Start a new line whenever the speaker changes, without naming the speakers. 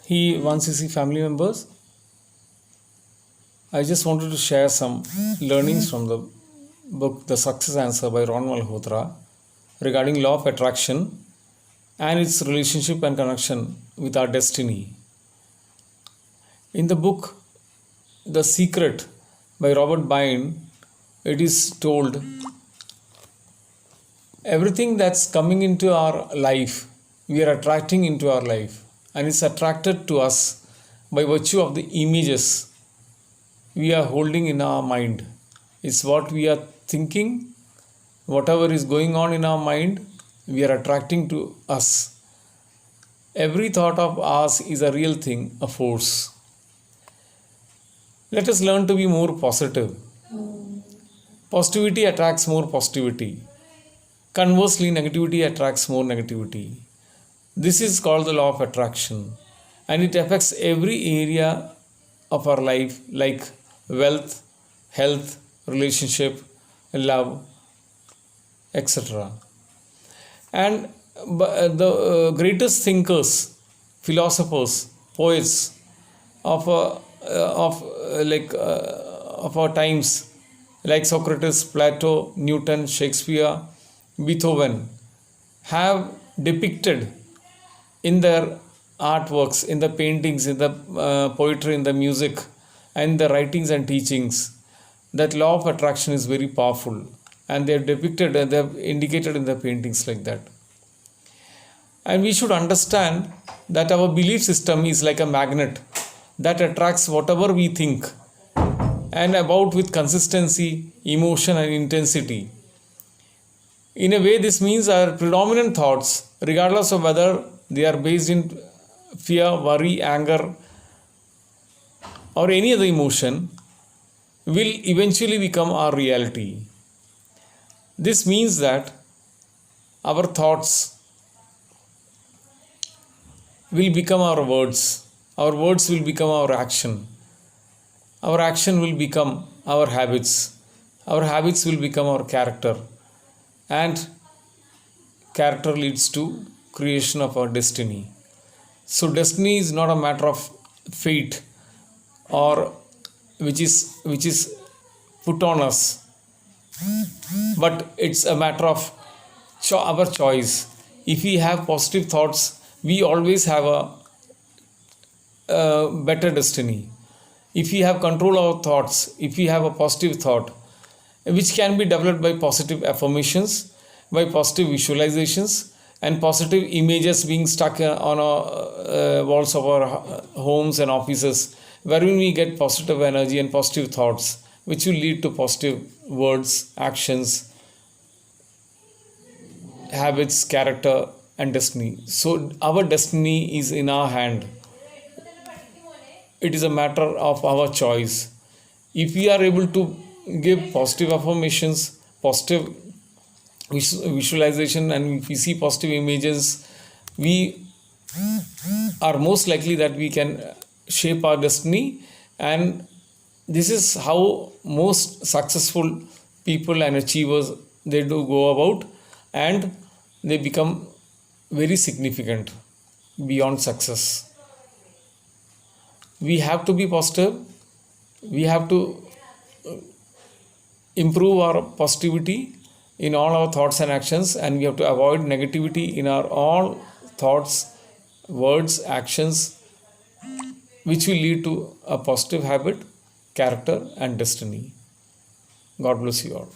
he once you see family members. I just wanted to share some learnings from the book The Success Answer by Ron Malhotra regarding law of attraction and its relationship and connection with our destiny. In the book The Secret by Robert Bain, it is told everything that's coming into our life, we are attracting into our life, and it's attracted to us by virtue of the images we are holding in our mind. It's what we are thinking, whatever is going on in our mind, we are attracting to us. Every thought of ours is a real thing, a force. Let us learn to be more positive. Positivity attracts more positivity. Conversely, negativity attracts more negativity. This is called the law of attraction, and it affects every area of our life like wealth, health, relationship, love, etc. And the greatest thinkers, philosophers, poets of our times, like Socrates, Plato, Newton, Shakespeare, Beethoven, have depicted in their artworks, in the paintings, in the poetry, in the music, and the writings and teachings, that law of attraction is very powerful, and they have depicted and they have indicated in the paintings like that. And we should understand that our belief system is like a magnet that attracts whatever we think and about with consistency, emotion, and intensity. In a way, this means our predominant thoughts, regardless of whether they are based in fear, worry, anger, or any other emotion, will eventually become our reality. This means that our thoughts will become our words will become our action will become our habits will become our character, and character leads to creation of our destiny. So destiny is not a matter of fate or which is put on us, but it's a matter of our choice. If we have positive thoughts, we always have a better destiny. If we have control of our thoughts, if we have a positive thought, which can be developed by positive affirmations, by positive visualizations, and positive images being stuck on our walls of our homes and offices, wherein we get positive energy and positive thoughts, which will lead to positive words, actions, habits, character, and destiny. So our destiny is in our hand. It is a matter of our choice. If we are able to give positive affirmations, positive visualization, and if we see positive images, we are most likely that we can shape our destiny. And this is how most successful people and achievers, they do go about, and they become very significant beyond success. We have to be positive. We have to improve our positivity in all our thoughts and actions, and we have to avoid negativity in our all thoughts, words, actions, which will lead to a positive habit, character, and destiny. God bless you all.